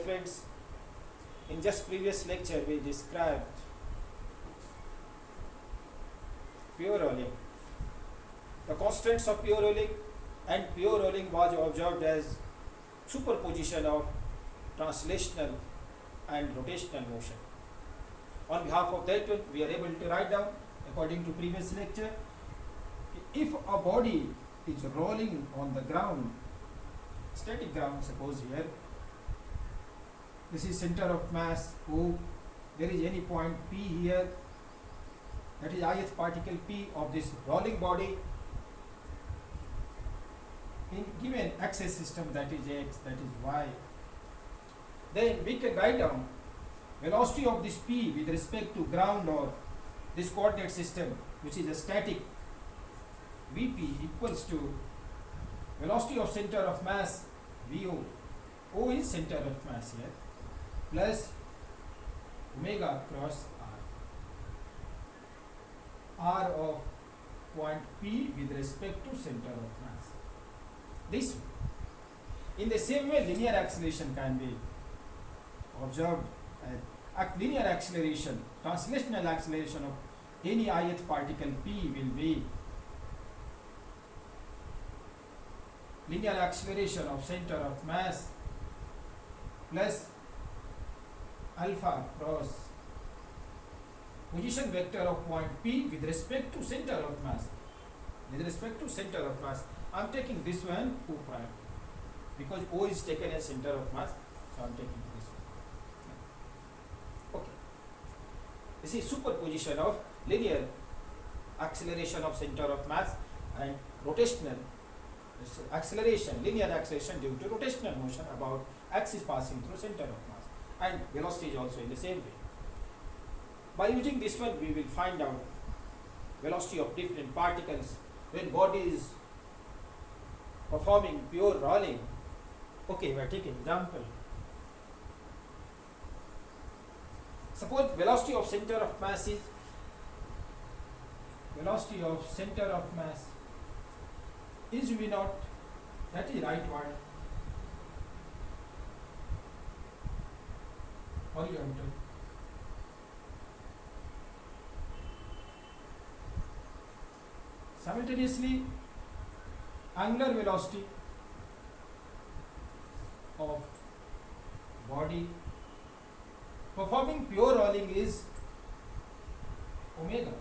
friends, in just previous lecture we described pure rolling. The constants of pure rolling, and pure rolling was observed as superposition of translational and rotational motion. On behalf of that one, we are able to write down, according to previous lecture, if a body is rolling on the ground, static ground, suppose here, this is center of mass O, there is any point P here, that is ith particle P of this rolling body, in given axis system, that is x, that is y, then we can write down velocity of this P with respect to ground or this coordinate system, which is a static, Vp equals to velocity of center of mass Vo, O is center of mass here, plus omega cross r, r of point P with respect to center of mass. This way. In the same way, linear acceleration can be observed. Linear acceleration, translational acceleration of any ith particle P will be linear acceleration of center of mass plus alpha cross position vector of point P with respect to center of mass. With respect to center of mass, I am taking this one O prime because O is taken as center of mass, so I am taking this one. Okay. This is superposition of linear acceleration of center of mass and rotational acceleration, linear acceleration due to rotational motion about axis passing through center of mass, and velocity is also in the same way. By using this one, we will find out velocity of different particles when body is performing pure rolling. Okay, we are taking example. Suppose velocity of center of mass is V naught, that is right word, horizontal. Simultaneously, angular velocity of body performing pure rolling is omega,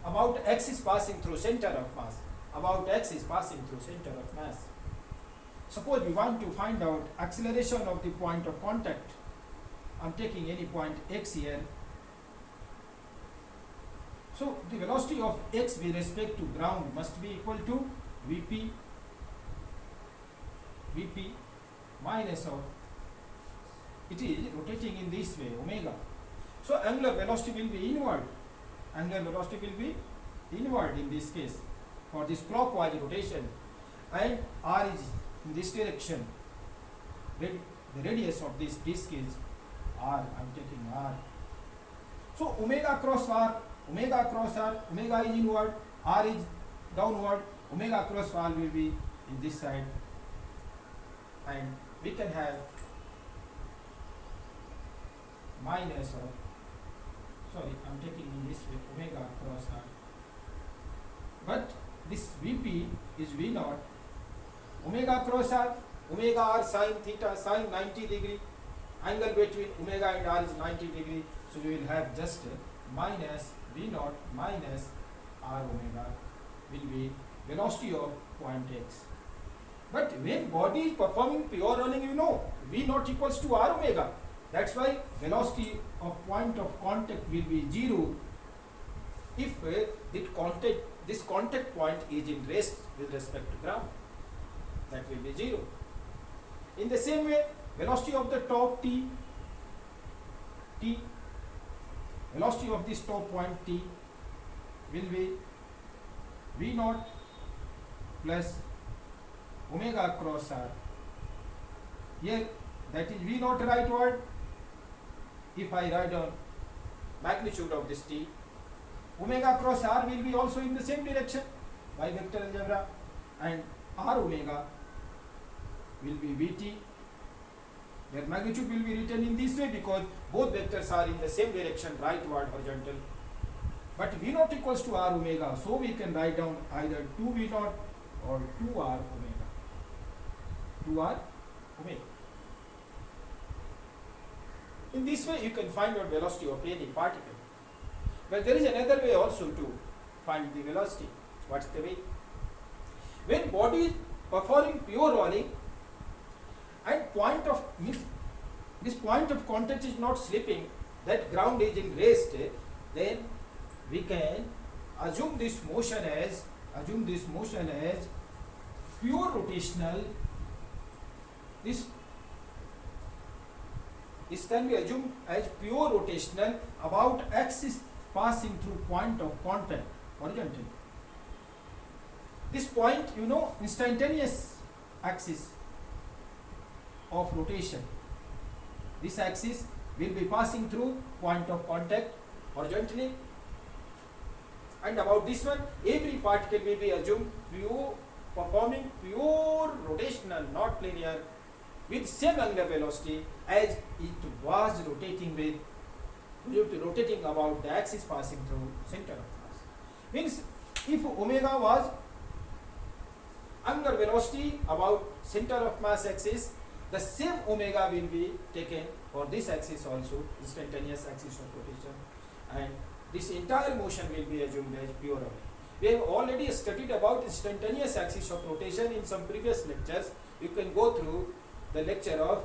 about x is passing through center of mass, about x is passing through center of mass. Suppose we want to find out acceleration of the point of contact. I am taking any point x here. So the velocity of x with respect to ground must be equal to Vp minus of, it is rotating in this way, omega. So angular velocity will be inward. Angular velocity will be inward in this case for this clockwise rotation, and r is in this direction. The radius of this disk is r. I am taking r. So omega cross r, omega cross r, omega is inward, r is downward, omega cross r will be in this side, and we can have minus of, sorry, I am taking in this way, omega cross r, but this Vp is V naught, omega cross r, omega r sine theta, sine 90 degree, angle between omega and r is 90 degree, so we will have just minus V naught minus r omega will be velocity of point x. But when body is performing pure rolling, you know, V naught equals to r omega. That's why velocity of point of contact will be 0 if this contact point is in rest with respect to ground. That will be 0. In the same way, velocity of the top t, velocity of this top point t will be V naught plus omega cross r. Here that is V naught right word. If I write down magnitude of this t, omega cross r will be also in the same direction by vector algebra, and r omega will be Vt Their magnitude will be written in this way because both vectors are in the same direction, rightward horizontal. But V naught equals to R omega, so we can write down either 2 V naught or 2 R omega. 2 R omega. In this way, you can find out velocity of any particle. But there is another way also to find the velocity. What's the way? When body is performing pure rolling and this point of contact is not slipping, that ground is in rest, then we can assume this motion as pure rotational. This can be assumed as pure rotational about axis passing through point of contact horizontally. This point, instantaneous axis of rotation. This axis will be passing through point of contact horizontally, and about this one, every particle will be assumed performing pure rotational, not linear, with same angular velocity as it was rotating about the axis passing through center of mass. Means if omega was angular velocity about center of mass axis, the same omega will be taken for this axis also, instantaneous axis of rotation, and this entire motion will be assumed as pure rolling. We have already studied about instantaneous axis of rotation in some previous lectures. You can go through the lecture of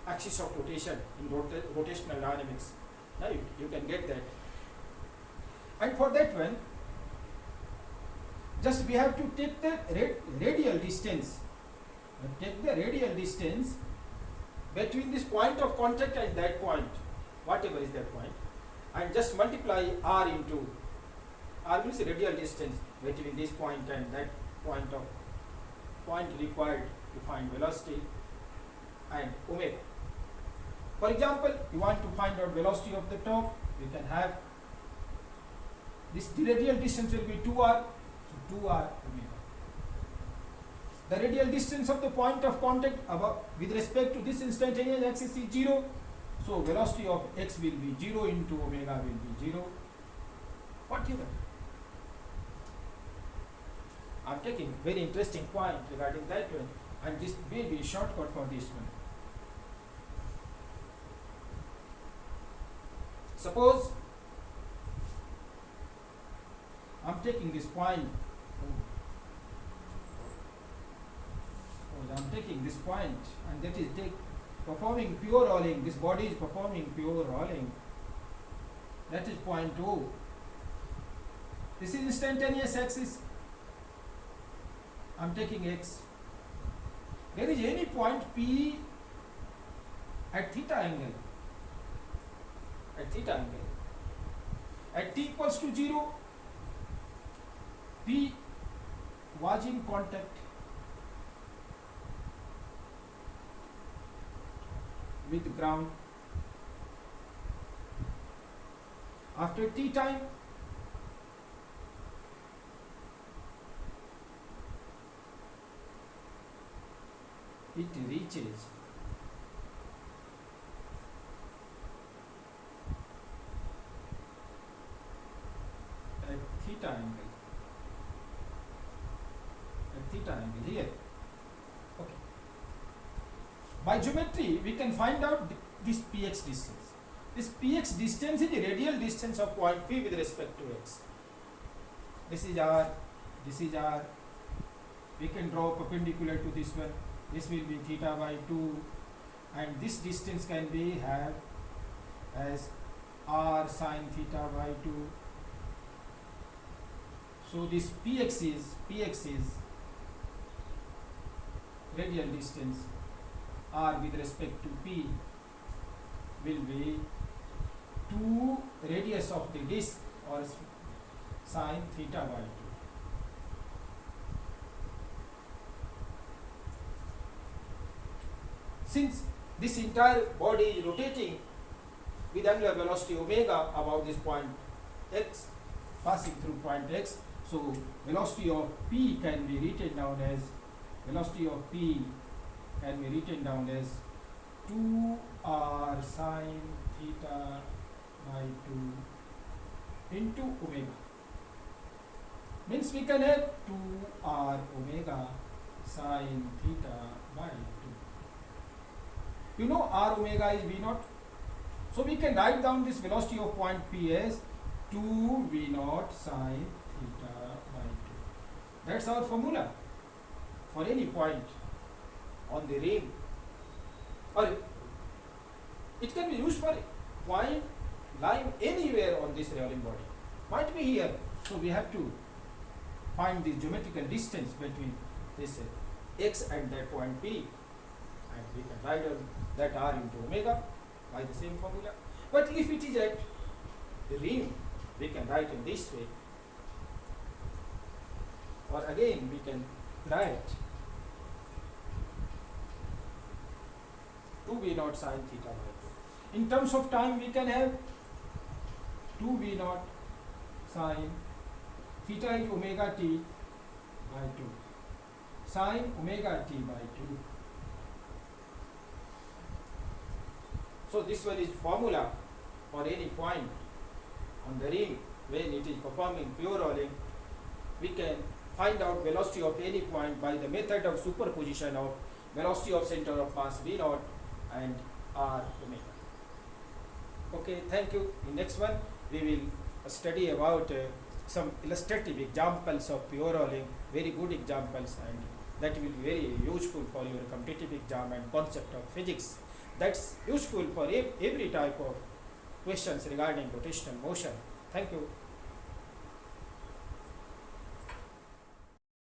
axis of rotation in rotational dynamics. Now you can get that. And for that one, just we have to take the radial distance. Take the radial distance between this point of contact and that point, whatever is that point, and just multiply r into r means radial distance between this point and that point required to find velocity, and omega. For example, you want to find out velocity of the top, you can have the radial distance will be 2r, so 2r omega. The radial distance of the point of contact with respect to this instantaneous axis is 0, so velocity of x will be 0 into omega will be 0, whatever. I am taking very interesting point regarding that one, and this may be a shortcut for this one. Suppose I am taking this point. I am taking this point, and that is performing pure rolling. This body is performing pure rolling. That is point 2. This is instantaneous axis. I am taking x. There is any point P at theta angle. At t equals to 0, P was in contact with ground. After t time, it reaches at theta angle here. Okay. By geometry, we can find out this px distance. This px distance is the radial distance of point P with respect to x. This is r. We can draw perpendicular to this one. This will be theta by 2, and this distance can be had as r sine theta by 2. So this px is radial distance, r with respect to P will be 2 radius of the disk, or sine theta by 2. Since this entire body is rotating with angular velocity omega about this point x, passing through point x, so velocity of P can be written down as velocity of P can be written down as 2r sine theta by 2 into omega. Means we can have 2r omega sine theta by 2. You know r omega is v naught. So we can write down this velocity of point P as 2 v naught sine theta by 2. That's our formula for any point on the ring, or it can be used for a point lying anywhere on this rolling body. Might be here. So we have to find the geometrical distance between this x and that point P, and we can write that r into omega by the same formula. But if it is at the ring, we can write in this way, or again we can write 2 v naught sine theta by 2. In terms of time, we can have 2 v naught sine theta is omega t by 2 sine omega t by 2. So this one is formula for any point on the ring when it is performing pure rolling. We can find out velocity of any point by the method of superposition of velocity of center of mass v naught and r omega. Okay, thank you. In next one we will study about some illustrative examples of pure rolling, very good examples, and that will be very useful for your competitive exam and concept of physics. That's useful for every type of questions regarding rotational motion. Thank you.